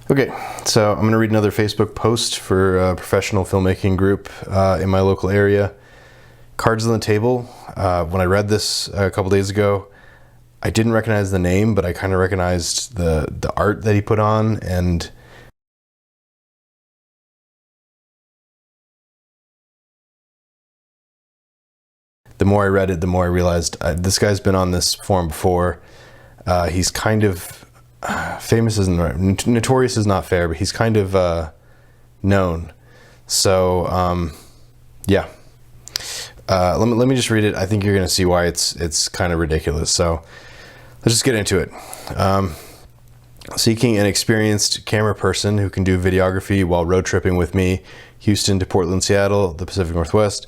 Okay, so I'm going to read another Facebook post for a professional filmmaking group in my local area. Cards on the Table. When I read this a couple days ago, I didn't recognize the name, but I kind of recognized the art that he put on, and the more I read it, the more I realized this guy's been on this forum before. He's kind of famous isn't right. Notorious is not fair, but he's kind of known. So yeah. Let me just read it. I think you're going to see why it's kind of ridiculous. So let's just get into it. Seeking an experienced camera person who can do videography while road tripping with me, Houston to Portland, Seattle, the Pacific Northwest,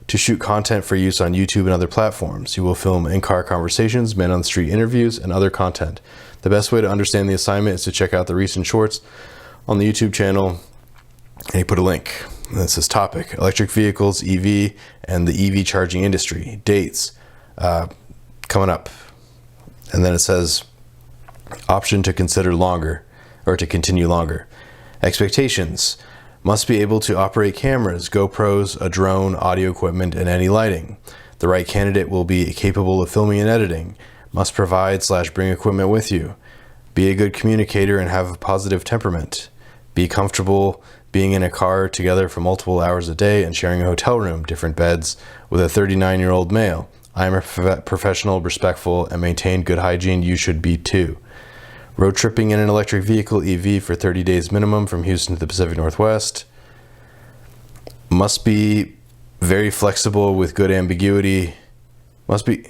to shoot content for use on YouTube and other platforms. You will film in-car conversations, man-on-the-street interviews, and other content. The best way to understand the assignment is to check out the recent shorts on the YouTube channel. And he put a link. And it says topic, electric vehicles, EV, and the EV charging industry. Dates coming up. And then it says option to consider longer, or to continue longer. Expectations. Must be able to operate cameras, GoPros, a drone, audio equipment, and any lighting. The right candidate will be capable of filming and editing. Must provide/bring equipment with you. Be a good communicator and have a positive temperament. Be comfortable being in a car together for multiple hours a day and sharing a hotel room, different beds, with a 39-year-old male. I am a professional, respectful, and maintain good hygiene. You should be too. Road tripping in an electric vehicle, EV, for 30 days minimum from Houston to the Pacific Northwest. Must be very flexible with good ambiguity. Must be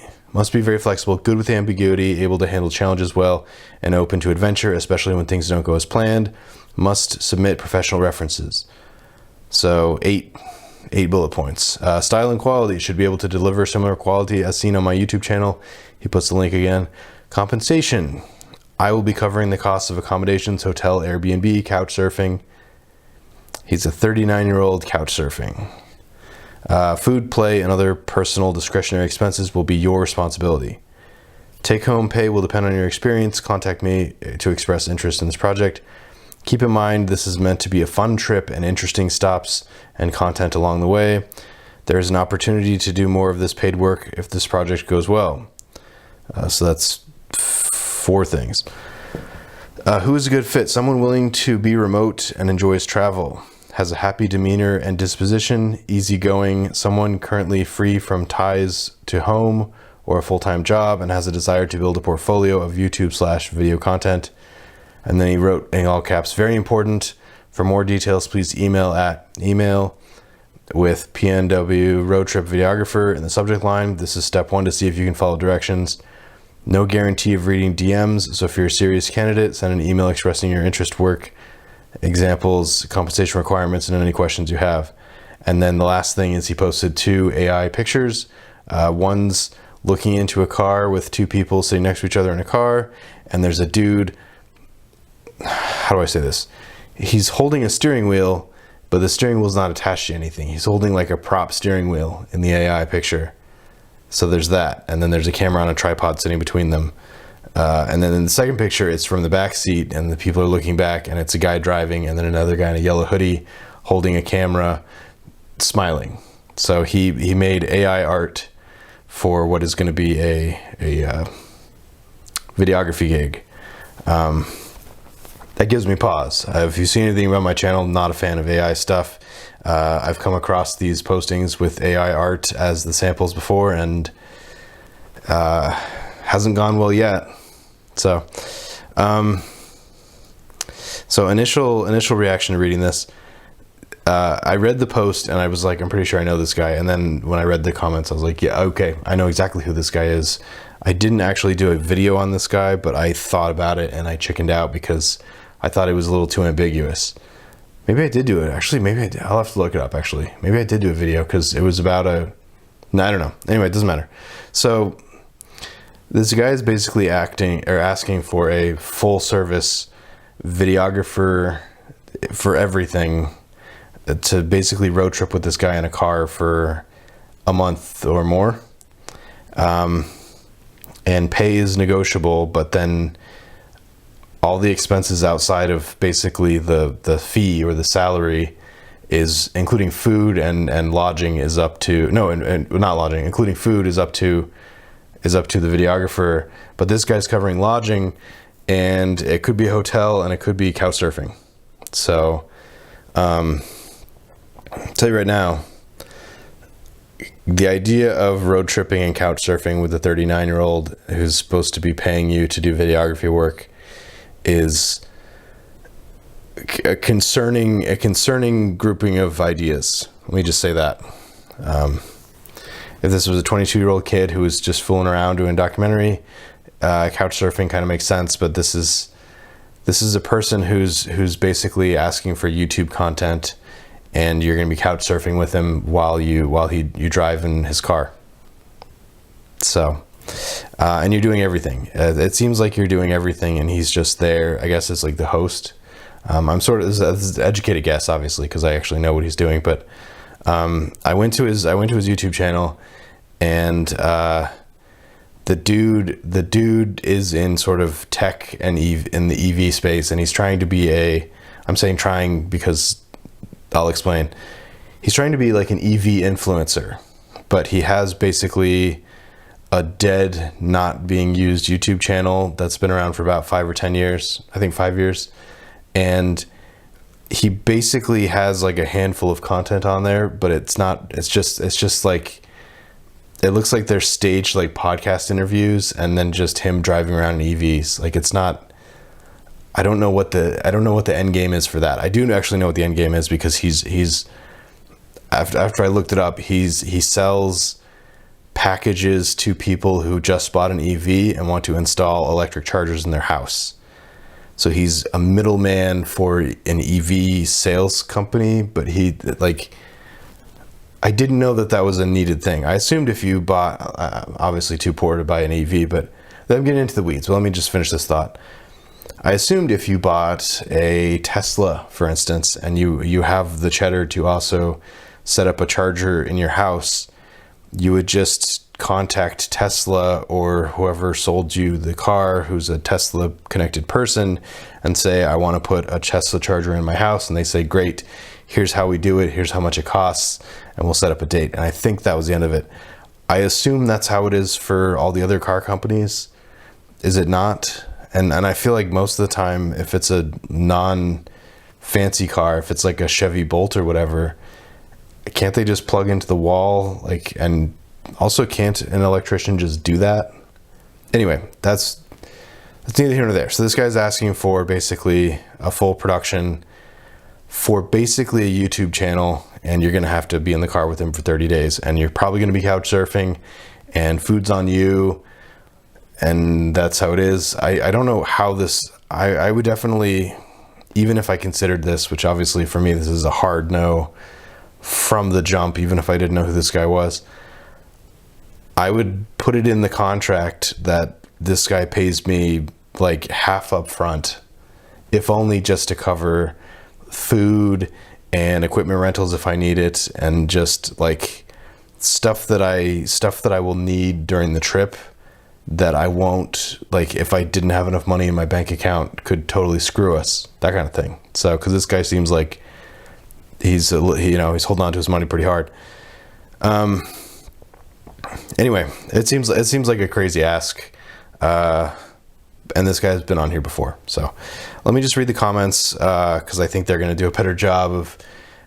very flexible, good with ambiguity, able to handle challenges well, and open to adventure, especially when things don't go as planned. Must submit professional references. So eight bullet points. Style and quality. Should be able to deliver similar quality as seen on my YouTube channel. He puts the link again. Compensation. I will be covering the costs of accommodations, hotel, Airbnb, couch surfing. He's a 39-year-old couch surfing. Food, play, and other personal discretionary expenses will be your responsibility. Take-home pay will depend on your experience. Contact me to express interest in this project. Keep in mind, this is meant to be a fun trip and interesting stops and content along the way. There is an opportunity to do more of this paid work if this project goes well. So that's 4 things. Who is a good fit? Someone willing to be remote and enjoys travel. Has a happy demeanor and disposition, easygoing, someone currently free from ties to home or a full-time job and has a desire to build a portfolio of YouTube/video content. And then he wrote in all caps, very important. For more details, please email with PNW Road Trip Videographer in the subject line. This is step 1 to see if you can follow directions. No guarantee of reading DMs, so if you're a serious candidate, send an email expressing your interest, work, examples, compensation requirements, and any questions you have. And then the last thing is he posted 2 AI pictures. One's looking into a car with 2 people sitting next to each other in a car, and there's a dude, how do I say this? He's holding a steering wheel, but the steering wheel's not attached to anything. He's holding like a prop steering wheel in the AI picture. So there's that, and then there's a camera on a tripod sitting between them. And then in the second picture, it's from the back seat, and the people are looking back, and it's a guy driving, and then another guy in a yellow hoodie holding a camera, smiling. So he made AI art for what is going to be a videography gig. That gives me pause. If you've seen anything about my channel, not a fan of AI stuff. I've come across these postings with AI art as the samples before, and hasn't gone well yet. So, initial reaction to reading this, I read the post and I was like, I'm pretty sure I know this guy. And then when I read the comments, I was like, yeah, okay, I know exactly who this guy is. I didn't actually do a video on this guy, but I thought about it and I chickened out because I thought it was a little too ambiguous. Maybe I did do it. Actually, maybe I did. I'll have to look it up, actually. Maybe I did do a video because it was about I don't know. Anyway, it doesn't matter. So this guy is basically asking for a full service videographer for everything to basically road trip with this guy in a car for a month or more. And pay is negotiable, but then all the expenses outside of basically the fee or the salary, is including food and lodging, is up to and not lodging, including food, is up to the videographer. But this guy's covering lodging, and it could be a hotel, and it could be couch surfing. So I'll tell you right now, the idea of road tripping and couch surfing with a 39-year-old who's supposed to be paying you to do videography work is a concerning grouping of ideas. Let me just say that. If this was a 22-year-old kid who was just fooling around doing a documentary, couch surfing kind of makes sense. But this is a person who's basically asking for YouTube content, and you're going to be couch surfing with him while you drive in his car. So, and you're doing everything. It seems like you're doing everything, and he's just there, I guess, as like the host. I'm sort of, this is an educated guess, obviously, because I actually know what he's doing. But I went to his YouTube channel, and the dude is in sort of tech and in the EV space, and he's trying to be I'm saying trying because I'll explain. He's trying to be like an EV influencer, but he has basically a dead, not being used YouTube channel that's been around for about 5 or 10 years. I think 5 years. And he basically has like a handful of content on there, but it's just like, it looks like they're staged like podcast interviews and then just him driving around in EVs. Like, it's not, I don't know what the end game is for that. I do actually know what the end game is, because he's after I looked it up, he sells packages to people who just bought an EV and want to install electric chargers in their house. So he's a middleman for an EV sales company, but I didn't know that was a needed thing. I assumed if you bought, obviously too poor to buy an EV, but I'm getting into the weeds. Well, let me just finish this thought. I assumed if you bought a Tesla, for instance, and you have the cheddar to also set up a charger in your house, you would just contact Tesla or whoever sold you the car, who's a Tesla connected person, and say, I want to put a Tesla charger in my house. And they say, great, here's how we do it, here's how much it costs, and we'll set up a date. And I think that was the end of it. I assume that's how it is for all the other car companies. Is it not? And I feel like most of the time, if it's a non-fancy car, if it's like a Chevy Bolt or whatever, can't they just plug into the wall? Like, and also, can't an electrician just do that? Anyway, that's neither here nor there. So this guy's asking for basically a full production for basically a YouTube channel, and you're going to have to be in the car with him for 30 days, and you're probably going to be couch surfing, and food's on you, and that's how it is. I don't know how this, I would definitely, even if I considered this, which obviously for me this is a hard no from the jump, even if I didn't know who this guy was, I would put it in the contract that this guy pays me like half up front, if only just to cover food and equipment rentals if I need it, and just like stuff that I will need during the trip that I won't, like, if I didn't have enough money in my bank account, could totally screw us, that kind of thing. So, because this guy seems like he's holding on to his money pretty hard. Anyway, it seems like a crazy ask, and this guy's been on here before. So let me just read the comments, because I think they're going to do a better job of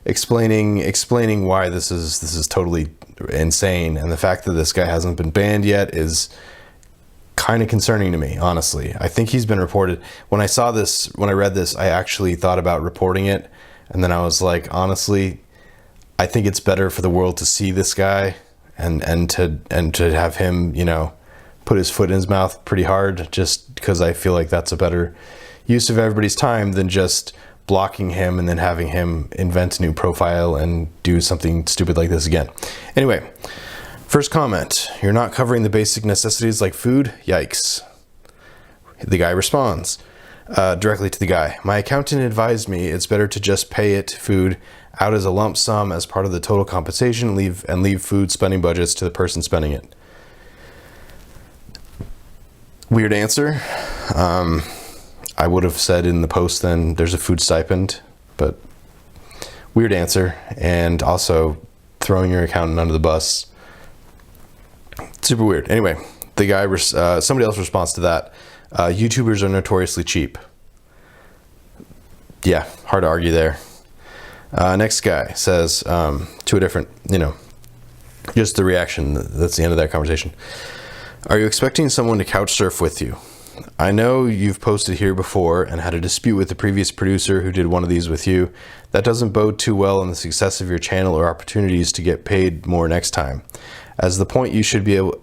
explaining why this is totally insane, and the fact that this guy hasn't been banned yet is kind of concerning to me, honestly. I think he's been reported. When I read this, I actually thought about reporting it, and then I was like, honestly, I think it's better for the world to see this guy and to have him, put his foot in his mouth pretty hard, just because I feel like that's a better use of everybody's time than just blocking him and then having him invent a new profile and do something stupid like this again. Anyway, first comment, you're not covering the basic necessities like food? Yikes. The guy responds directly to the guy. My accountant advised me it's better to just pay it food out as a lump sum as part of the total compensation, leave food spending budgets to the person spending it. Weird answer. I would have said in the post then there's a food stipend, but weird answer. And also throwing your accountant under the bus. Super weird. Anyway, the guy, somebody else responds to that. YouTubers are notoriously cheap. Yeah, hard to argue there. Next guy says, to a different, just the reaction. That's the end of that conversation. Are you expecting someone to couch surf with you? I know you've posted here before and had a dispute with the previous producer who did one of these with you. That doesn't bode too well on the success of your channel or opportunities to get paid more next time. At this point, you should be able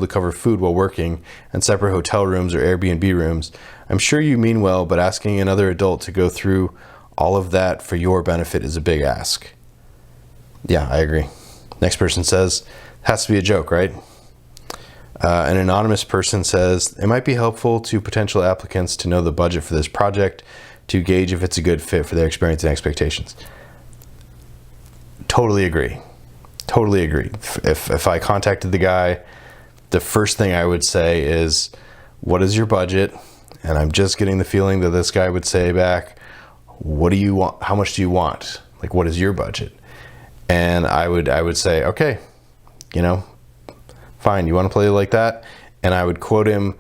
to cover food while working and separate hotel rooms or Airbnb rooms. I'm sure you mean well, but asking another adult to go through all of that for your benefit is a big ask. Yeah, I agree. Next person says, has to be a joke, right? An anonymous person says, it might be helpful to potential applicants to know the budget for this project to gauge if it's a good fit for their experience and expectations. Totally agree. Totally agree. If I contacted the guy, the first thing I would say is, what is your budget? And I'm just getting the feeling that this guy would say back, what do you want? How much do you want? Like, what is your budget? And I would say, okay, fine, you want to play like that? And I would quote him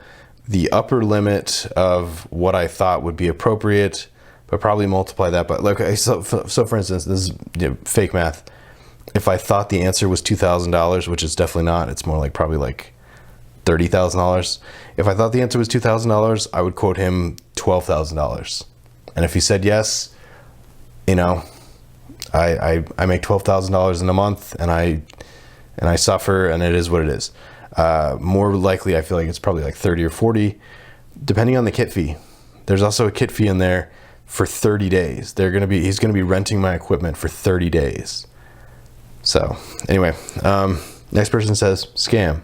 the upper limit of what I thought would be appropriate, but probably multiply that. But look, so for instance, this is fake math. If I thought the answer was $2,000, which it's definitely not, it's more like probably like $30,000. If I thought the answer was $2,000, I would quote him $12,000. And if he said yes, I make $12,000 in a month, and I suffer, and it is what it is. More likely, I feel like it's probably like 30 or 40, depending on the kit fee. There's also a kit fee in there for 30 days. He's gonna be renting my equipment for 30 days. So anyway, next person says scam.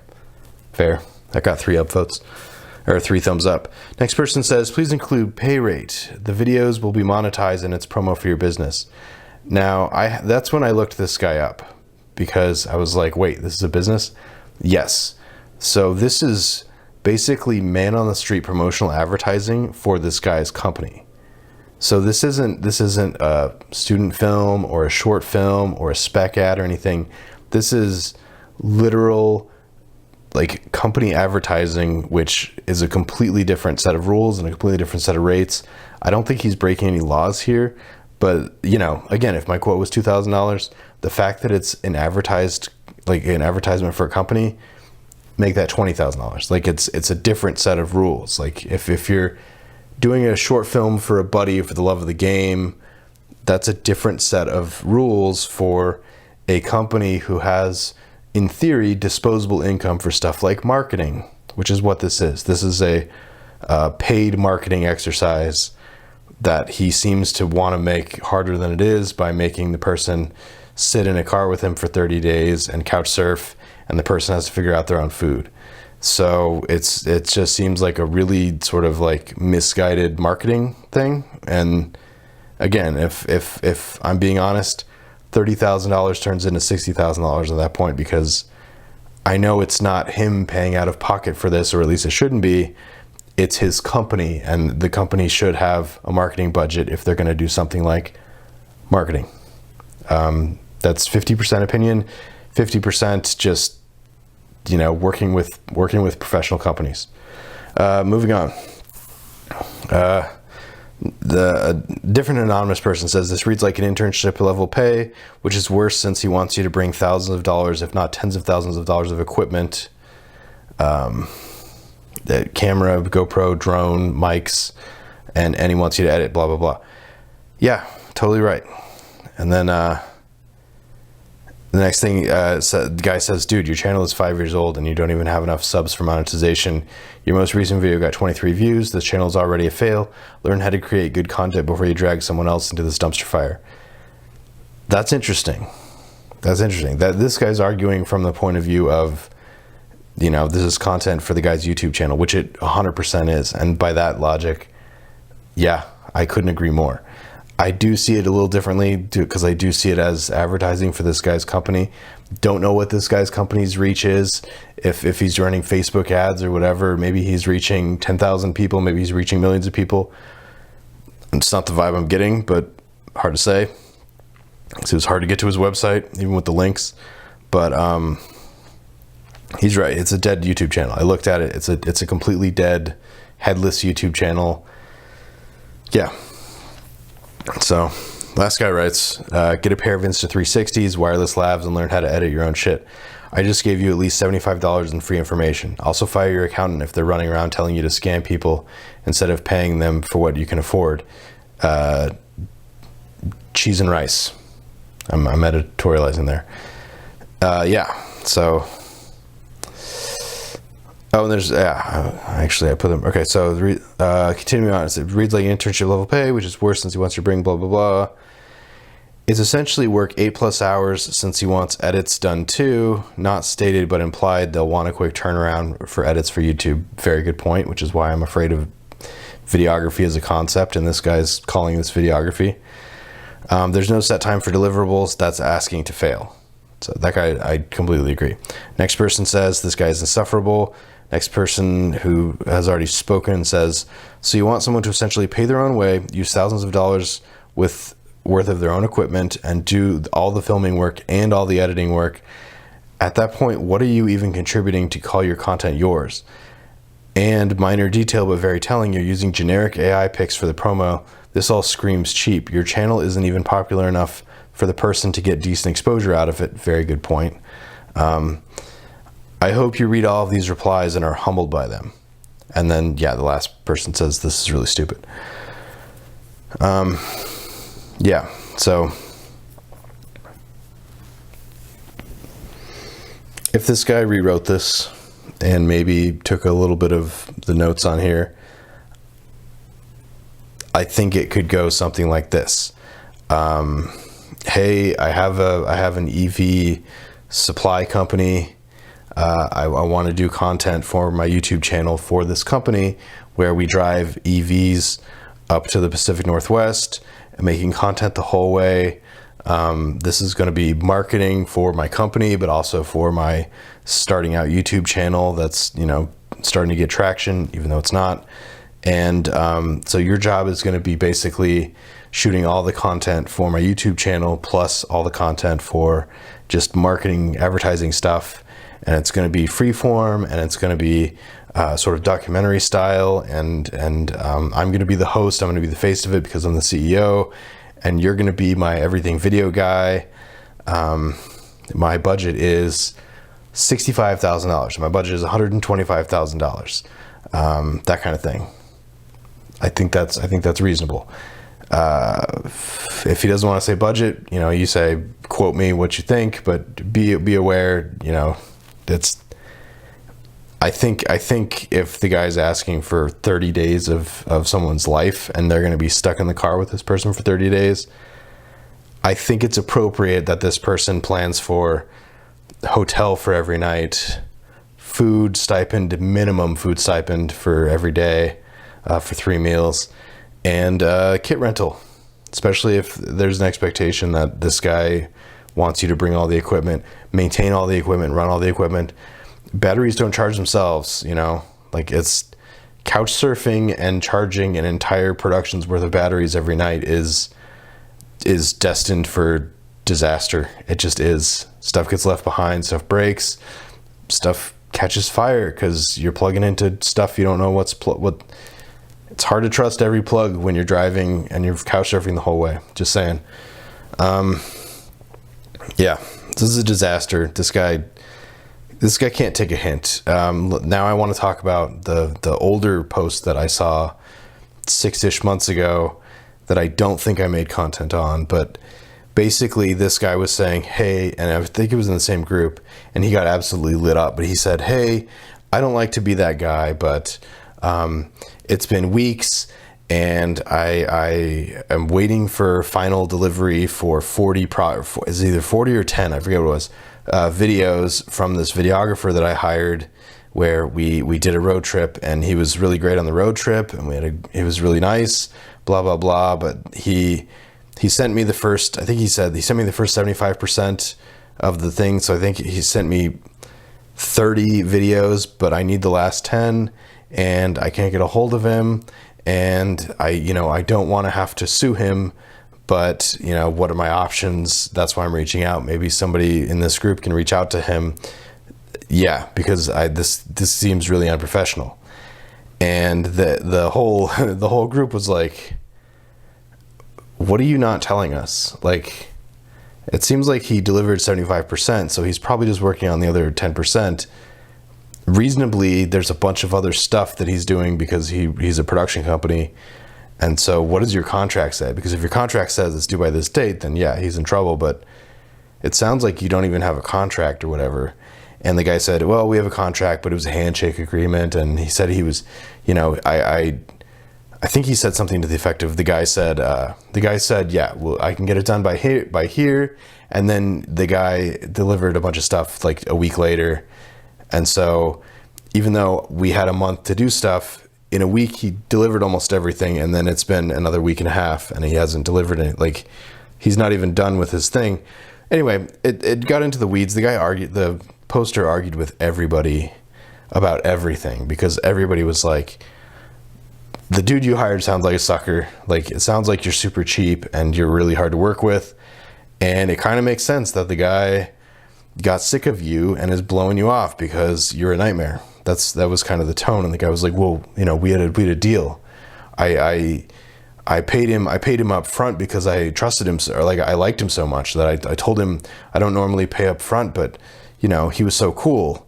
Fair. That got 3 upvotes, or 3 thumbs up. Next person says, please include pay rate. The videos will be monetized and it's promo for your business. Now, that's when I looked this guy up, because I was like, wait, this is a business? Yes. So this is basically man on the street promotional advertising for this guy's company. So this isn't a student film or a short film or a spec ad or anything. This is literal like company advertising, which is a completely different set of rules and a completely different set of rates. I don't think he's breaking any laws here, but again, if my quote was $2,000, the fact that it's an advertisement for a company, make that $20,000. Like it's a different set of rules. Like if you're doing a short film for a buddy for the love of the game, that's a different set of rules for a company who has, in theory, disposable income for stuff like marketing, which is what this is. This is a paid marketing exercise that he seems to want to make harder than it is by making the person sit in a car with him for 30 days and couch surf, and the person has to figure out their own food. So it just seems like a really sort of like misguided marketing thing. And again, if I'm being honest, $30,000 turns into $60,000 at that point, because I know it's not him paying out of pocket for this, or at least it shouldn't be. It's his company, and the company should have a marketing budget if they're going to do something like marketing. That's 50% opinion, 50% just working with professional companies. Moving on. The different anonymous person says, this reads like an internship level pay, which is worse since he wants you to bring thousands of dollars, if not tens of thousands of dollars of equipment, the camera, GoPro, drone, mics, and he wants you to edit, blah, blah, blah. Yeah, totally right. And then the next thing, the guy says, dude, your channel is 5 years old and you don't even have enough subs for monetization. Your most recent video got 23 views. This channel is already a fail. Learn how to create good content before you drag someone else into this dumpster fire. That's interesting. That's interesting. That this guy's arguing from the point of view of, this is content for the guy's YouTube channel, which it 100% is. And by that logic, yeah, I couldn't agree more. I do see it a little differently because I do see it as advertising for this guy's company. Don't know what this guy's company's reach is. If he's running Facebook ads or whatever, maybe he's reaching 10,000 people, maybe he's reaching millions of people. It's not the vibe I'm getting, but hard to say. So it was hard to get to his website, even with the links. But he's right. It's a dead YouTube channel. I looked at it. It's a completely dead, headless YouTube channel. Yeah. So, last guy writes, get a pair of Insta360s, wireless labs, and learn how to edit your own shit. I just gave you at least $75 in free information. Also fire your accountant if they're running around telling you to scam people instead of paying them for what you can afford. Cheese and rice. I'm editorializing there. Yeah, so... Oh, and there's, actually I put them, okay, so continuing on, it reads like internship level pay, which is worse since he wants to bring blah, blah, blah. It's essentially work 8+ hours since he wants edits done too, not stated but implied they'll want a quick turnaround for edits for YouTube. Very good point, which is why I'm afraid of videography as a concept, and this guy's calling this videography. There's no set time for deliverables, that's asking to fail. So that guy, I completely agree. Next person says, this guy is insufferable. Next person who has already spoken says, so you want someone to essentially pay their own way, use thousands of dollars worth of their own equipment, and do all the filming work and all the editing work. At that point, what are you even contributing to call your content yours? And minor detail, but very telling, you're using generic AI pics for the promo. This all screams cheap. Your channel isn't even popular enough for the person to get decent exposure out of it. Very good point. I hope you read all of these replies and are humbled by them. And then, yeah, the last person says, this is really stupid. Yeah, so if this guy rewrote this and maybe took a little bit of the notes on here, I think it could go something like this. Hey, I have an EV supply company. I want to do content for my YouTube channel for this company where we drive EVs up to the Pacific Northwest and making content the whole way. This is going to be marketing for my company, but also for my starting out YouTube channel that's, starting to get traction, even though it's not. And so your job is going to be basically shooting all the content for my YouTube channel, plus all the content for just marketing, advertising stuff. And it's going to be freeform, and it's going to be sort of documentary style. And I'm going to be the host. I'm going to be the face of it because I'm the CEO. And you're going to be my everything video guy. My budget is $65,000. My budget is $125,000. That kind of thing. I think that's reasonable. If he doesn't want to say budget, you say, quote me what you think, but be aware, I think if the guy's asking for 30 days of someone's life and they're going to be stuck in the car with this person for 30 days, I think it's appropriate that this person plans for hotel for every night, food stipend, minimum food stipend for every day, for 3 meals, and kit rental, especially if there's an expectation that this guy wants you to bring all the equipment, maintain all the equipment, run all the equipment. Batteries don't charge themselves, like it's couch surfing and charging an entire production's worth of batteries every night is destined for disaster. It just is. Stuff gets left behind, stuff breaks, stuff catches fire because you're plugging into stuff you don't know what. It's hard to trust every plug when you're driving and you're couch surfing the whole way. Just saying. Yeah, this is a disaster. This guy can't take a hint. Now I want to talk about the older post that I saw 6-ish months ago that I don't think I made content on, but basically this guy was saying, hey, and I think it was in the same group, and he got absolutely lit up, but he said, hey, I don't like to be that guy, but it's been weeks and I am waiting for final delivery for 40 it's either 40 or 10, I forget what it was, videos from this videographer that I hired, where we did a road trip, and he was really great on the road trip, and it was really nice, blah blah blah, but he he sent me the first, I think he said he sent me the first 75% of the thing. So I think he sent me 30 videos, but I need the last 10 and I can't get a hold of him. And I don't want to have to sue him, but what are my options? That's why I'm reaching out. Maybe somebody in this group can reach out to him. Yeah, because this seems really unprofessional. And the whole group was like, what are you not telling us? Like, it seems like he delivered 75%, so he's probably just working on the other 10%. Reasonably, there's a bunch of other stuff that he's doing because he's a production company. And so what does your contract say? Because if your contract says it's due by this date, then yeah, he's in trouble. But it sounds like you don't even have a contract or whatever. And the guy said, well, we have a contract, but it was a handshake agreement. And he said he was, I think he said something to the effect of, the guy said, yeah, well, I can get it done by here. And then the guy delivered a bunch of stuff like a week later. And so even though we had a month to do stuff, in a week he delivered almost everything. And then it's been another week and a half and he hasn't delivered it. Like, he's not even done with his thing. Anyway, it got into the weeds. The poster argued with everybody about everything, because everybody was like, the dude you hired sounds like a sucker. Like, it sounds like you're super cheap and you're really hard to work with. And it kind of makes sense that the guy got sick of you and is blowing you off because you're a nightmare. That was kind of the tone. And the guy was like, well, we had a deal. I paid him up front because I trusted him, or like I liked him so much that I told him I don't normally pay up front, but he was so cool.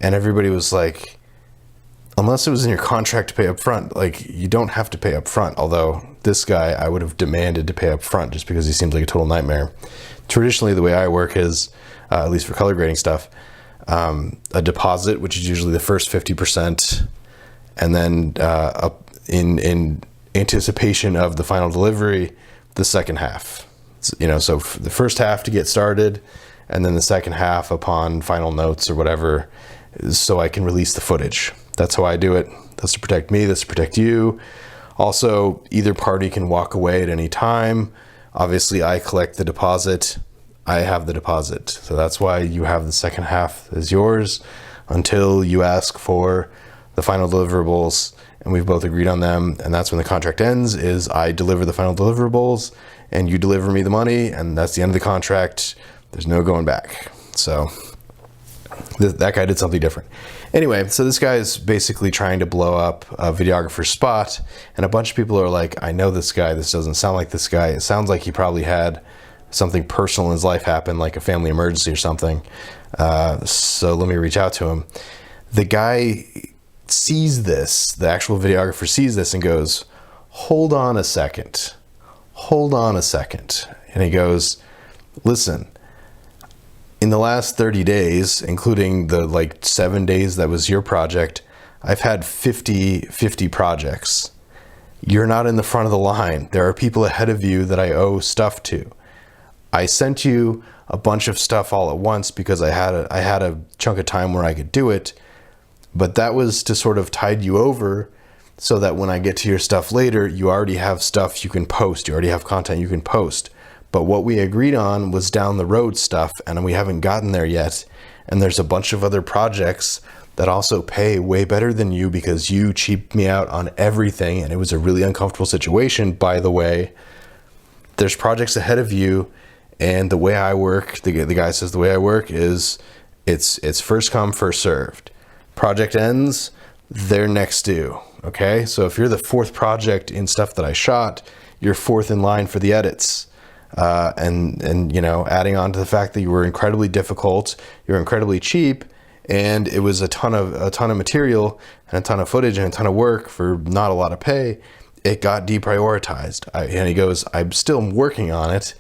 And everybody was like, unless it was in your contract to pay up front, like, you don't have to pay up front. Although this guy, I would have demanded to pay up front just because he seems like a total nightmare. Traditionally, the way I work is, at least for color grading stuff, a deposit, which is usually the first 50%, and then in anticipation of the final delivery, the second half. So the first half to get started, and then the second half upon final notes or whatever, so I can release the footage. That's how I do it. That's to protect me, that's to protect you. Also, either party can walk away at any time. Obviously, I collect the deposit. I have the deposit. So that's why you have the second half as yours until you ask for the final deliverables, and we've both agreed on them. And that's when the contract ends, is I deliver the final deliverables and you deliver me the money, and that's the end of the contract. There's no going back. So that guy did something different. Anyway, so this guy is basically trying to blow up a videographer's spot, and a bunch of people are like, I know this guy, this doesn't sound like this guy. It sounds like he probably had something personal in his life happen, like a family emergency or something. So let me reach out to him. The guy sees this, the actual videographer sees this and goes, hold on a second. And he goes, listen, in the last 30 days, including the 7 days that was your project, I've had 50 projects. You're not in the front of the line. There are people ahead of you that I owe stuff to. I sent you a bunch of stuff all at once because I had a chunk of time where I could do it, but that was to sort of tide you over so that when I get to your stuff later, you already have stuff you can post. You already have content you can post. But what we agreed on was down the road stuff, and we haven't gotten there yet. And there's a bunch of other projects that also pay way better than you because you cheaped me out on everything, and it was a really uncomfortable situation, by the way. There's projects ahead of you, and the way I work, the guy says the way I work is it's first come, first served. Project ends, they're next due, okay? So if you're the fourth project in stuff that I shot, you're fourth in line for the edits. And adding on to the fact that you were incredibly difficult, you're incredibly cheap, and it was a ton of material and a ton of footage and a ton of work for not a lot of pay, it got deprioritized. And he goes, I'm still working on it,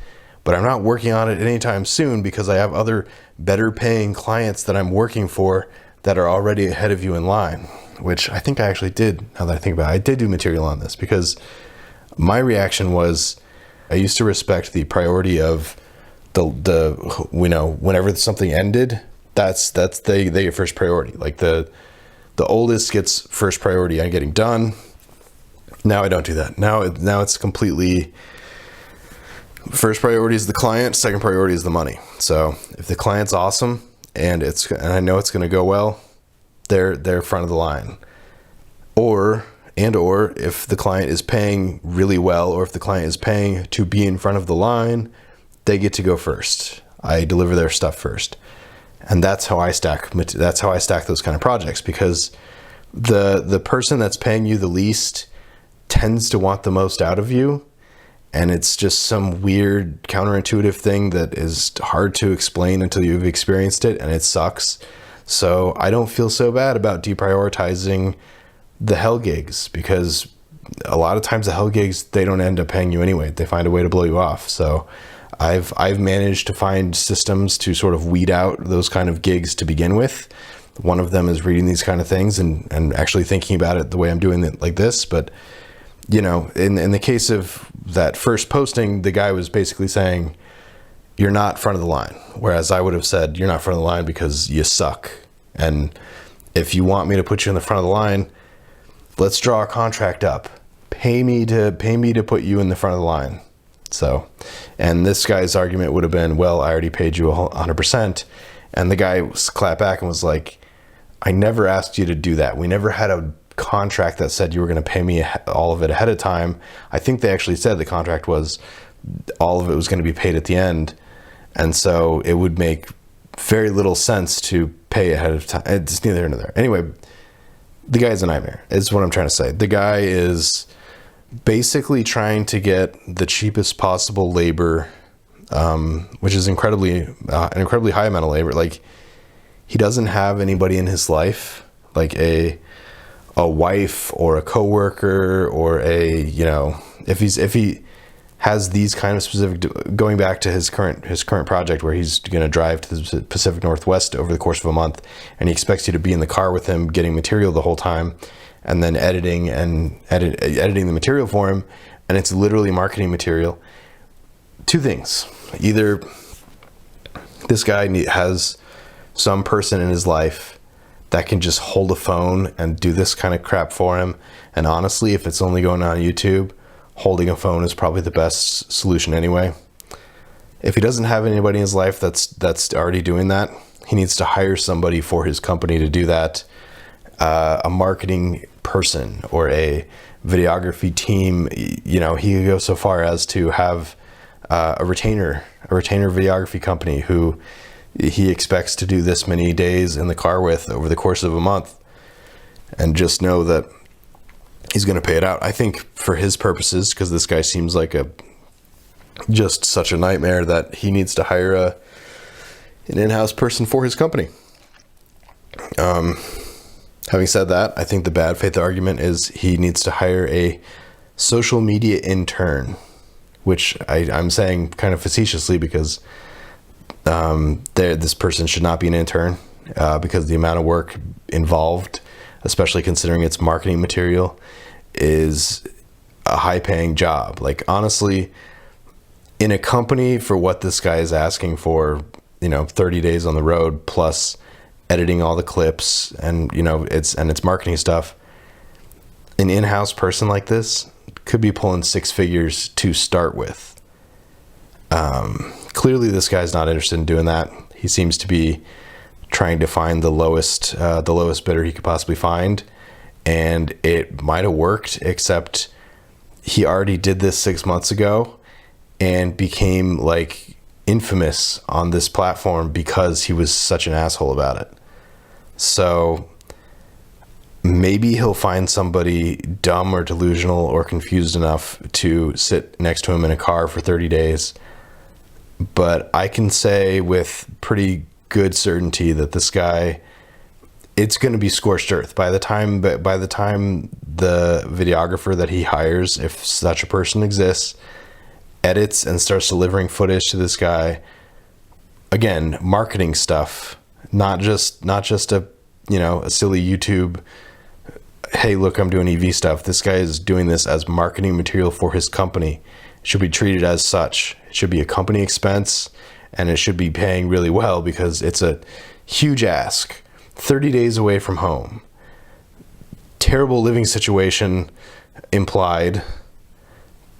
but I'm not working on it anytime soon because I have other better paying clients that I'm working for that are already ahead of you in line, which I think I actually did. Now that I think about it, I did do material on this because my reaction was, I used to respect the priority of whenever something ended, they get first priority. Like the oldest gets first priority on getting done. Now I don't do that. Now it's completely, First priority is the client, second priority is the money. So if the client's awesome and I know it's going to go well, they're front of the line. Or if the client is paying really well, or if the client is paying to be in front of the line, they get to go first. I deliver their stuff first. And that's how I stack those kind of projects, because the person that's paying you the least tends to want the most out of you. And it's just some weird counterintuitive thing that is hard to explain until you've experienced it, and it sucks. So I don't feel so bad about deprioritizing the hell gigs, because a lot of times the hell gigs, they don't end up paying you anyway. They find a way to blow you off. So I've managed to find systems to sort of weed out those kind of gigs to begin with. One of them is reading these kind of things and actually thinking about it the way I'm doing it like this. But you know, in the case of that first posting, the guy was basically saying, you're not front of the line. Whereas I would have said, you're not front of the line because you suck. And if you want me to put you in the front of the line, let's draw a contract up. Pay me to put you in the front of the line. So, and this guy's argument would have been, well, I already paid you 100%. And the guy clapped back and was like, I never asked you to do that. We never had a contract that said you were going to pay me all of it ahead of time. I think they actually said the contract was all of it was going to be paid at the end. And so it would make very little sense to pay ahead of time. It's neither here nor there. Anyway, the guy's a nightmare, is what I'm trying to say. The guy is basically trying to get the cheapest possible labor, which is an incredibly high amount of labor. Like, he doesn't have anybody in his life, like a wife or a coworker or if he has these kind of specific, going back to his current project where he's going to drive to the Pacific Northwest over the course of a month, and he expects you to be in the car with him getting material the whole time, and then editing the material for him, and it's literally marketing material. Two things: either this guy has some person in his life that can just hold a phone and do this kind of crap for him, and honestly, if it's only going on YouTube, holding a phone is probably the best solution anyway. If he doesn't have anybody in his life that's already doing that, he needs to hire somebody for his company to do that. A marketing person or a videography team. He could go so far as to have a retainer videography company who he expects to do this many days in the car with over the course of a month, and just know that he's going to pay it out. I think for his purposes, because this guy seems like just such a nightmare, that he needs to hire an in-house person for his company. Having said that, I think the bad faith argument is he needs to hire a social media intern, which I'm saying kind of facetiously, because this person should not be an intern, because the amount of work involved, especially considering it's marketing material, is a high-paying job. Like, honestly, in a company for what this guy is asking for, 30 days on the road plus editing all the clips and it's marketing stuff, an in-house person like this could be pulling six figures to start with. Clearly this guy's not interested in doing that. He seems to be trying to find the lowest bidder he could possibly find, and it might have worked, except he already did this 6 months ago and became like infamous on this platform because he was such an asshole about it. So maybe he'll find somebody dumb or delusional or confused enough to sit next to him in a car for 30 days. But I can say with pretty good certainty that this guy, it's going to be scorched earth by the time the videographer that he hires, if such a person exists, edits and starts delivering footage to this guy. Again, marketing stuff, not just a silly YouTube, hey, look, I'm doing EV stuff. This guy is doing this as marketing material for his company. It should be treated as such. It should be a company expense, and it should be paying really well, because it's a huge ask. 30 days away from home. Terrible living situation implied.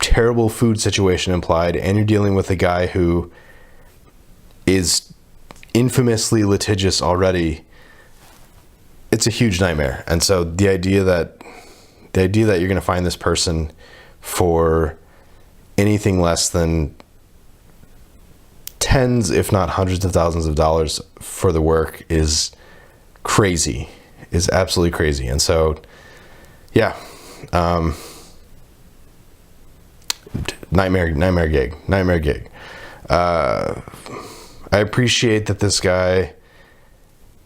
terrible food situation implied, and you're dealing with a guy who is infamously litigious already. It's a huge nightmare. And so the idea that you're going to find this person for anything less than tens, if not hundreds of thousands of dollars for the work is crazy, is absolutely crazy. And so, yeah, nightmare gig. I appreciate that this guy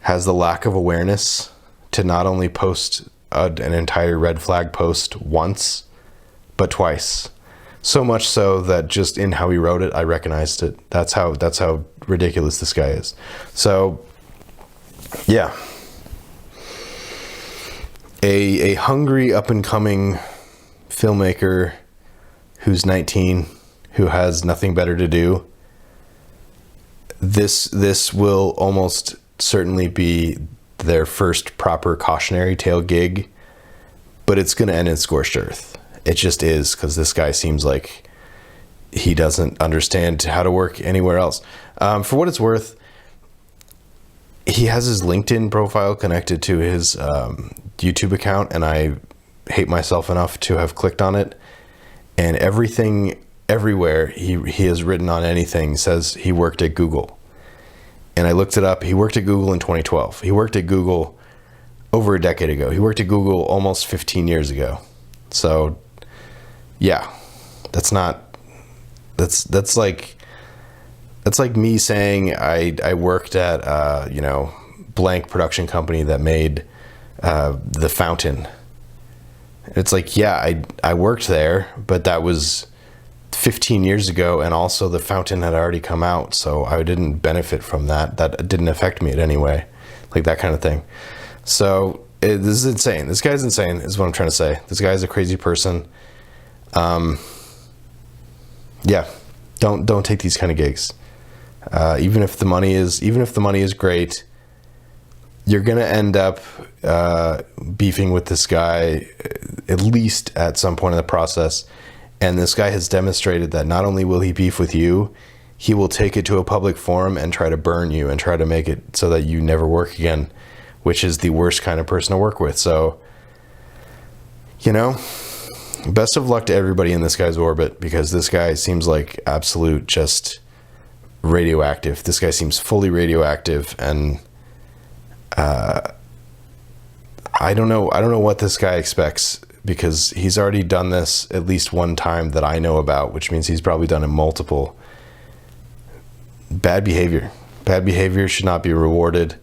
has the lack of awareness to not only post an entire red flag post once, but twice. So much so that just in how he wrote it, I recognized it. That's how ridiculous this guy is. So, yeah. A hungry up-and-coming filmmaker who's 19, who has nothing better to do. This will almost certainly be their first proper cautionary tale gig, but it's going to end in scorched earth. It just is, because this guy seems like he doesn't understand how to work anywhere else. For what it's worth, he has his LinkedIn profile connected to his YouTube account, and I hate myself enough to have clicked on it. And everywhere he has written on anything says he worked at Google. And I looked it up. He worked at Google in 2012. He worked at Google over a decade ago. He worked at Google almost 15 years ago. So, yeah, that's like me saying I worked at blank production company that made The Fountain. It's like, yeah, I worked there, but that was 15 years ago, and also The Fountain had already come out, so I didn't benefit from that. That didn't affect me in any way, like that kind of thing. So this is insane. This guy's insane, is what I'm trying to say. This guy's a crazy person. Yeah, don't take these kind of gigs. Even if the money is great, you're gonna end up beefing with this guy at least at some point in the process. And this guy has demonstrated that not only will he beef with you, he will take it to a public forum and try to burn you and try to make it so that you never work again, which is the worst kind of person to work with. So, best of luck to everybody in this guy's orbit, because this guy seems like absolute just radioactive. This guy seems fully radioactive, and I don't know what this guy expects, because he's already done this at least one time that I know about, which means he's probably done it multiple. Bad behavior should not be rewarded.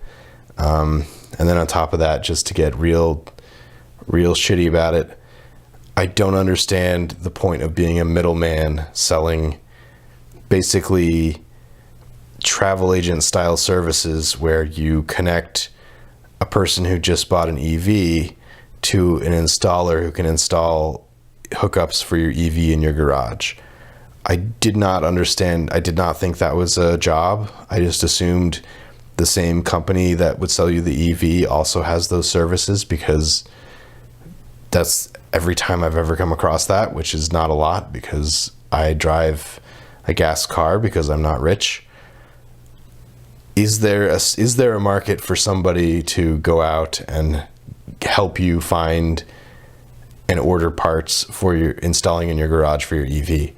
And then on top of that, just to get real shitty about it, I don't understand the point of being a middleman selling basically travel agent style services, where you connect a person who just bought an EV to an installer who can install hookups for your EV in your garage. I did not understand. I did not think that was a job. I just assumed the same company that would sell you the EV also has those services, because that's every time I've ever come across that, which is not a lot, because I drive a gas car because I'm not rich. Is there a market for somebody to go out and help you find and order parts for your installing in your garage for your EV?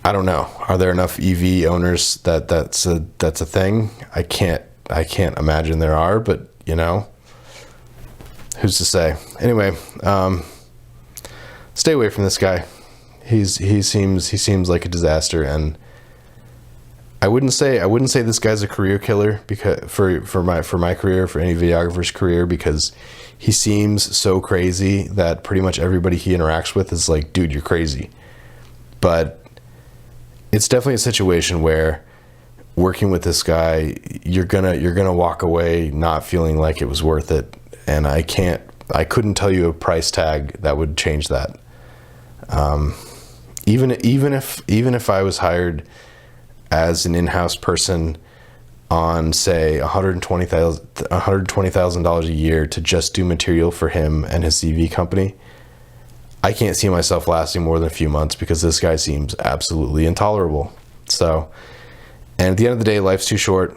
I don't know. Are there enough EV owners that's a thing? I can't imagine there are, but who's to say? Anyway, stay away from this guy. He seems like a disaster, and I wouldn't say this guy's a career killer, because for my career, for any videographer's career, because he seems so crazy that pretty much everybody he interacts with is like, dude, you're crazy. But it's definitely a situation where working with this guy, you're gonna walk away not feeling like it was worth it. And I couldn't tell you a price tag that would change that. Even if I was hired as an in-house person on, say, $120,000 a year to just do material for him and his CV company, I can't see myself lasting more than a few months because this guy seems absolutely intolerable. So, and at the end of the day, life's too short.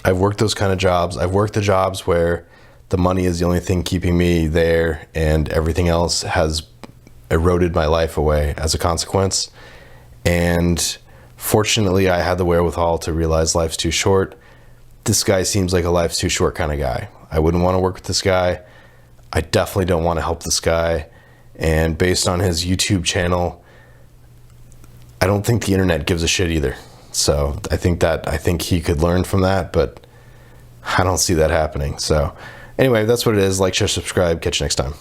I've worked those kind of jobs. I've worked the jobs where the money is the only thing keeping me there and everything else has eroded my life away as a consequence. And fortunately, I had the wherewithal to realize life's too short. This guy seems like a life's too short kind of guy. I wouldn't want to work with this guy. I definitely don't want to help this guy. And based on his YouTube channel, I don't think the internet gives a shit either. So I think he could learn from that, but I don't see that happening. So anyway, that's what it is. Like, share, subscribe. Catch you next time.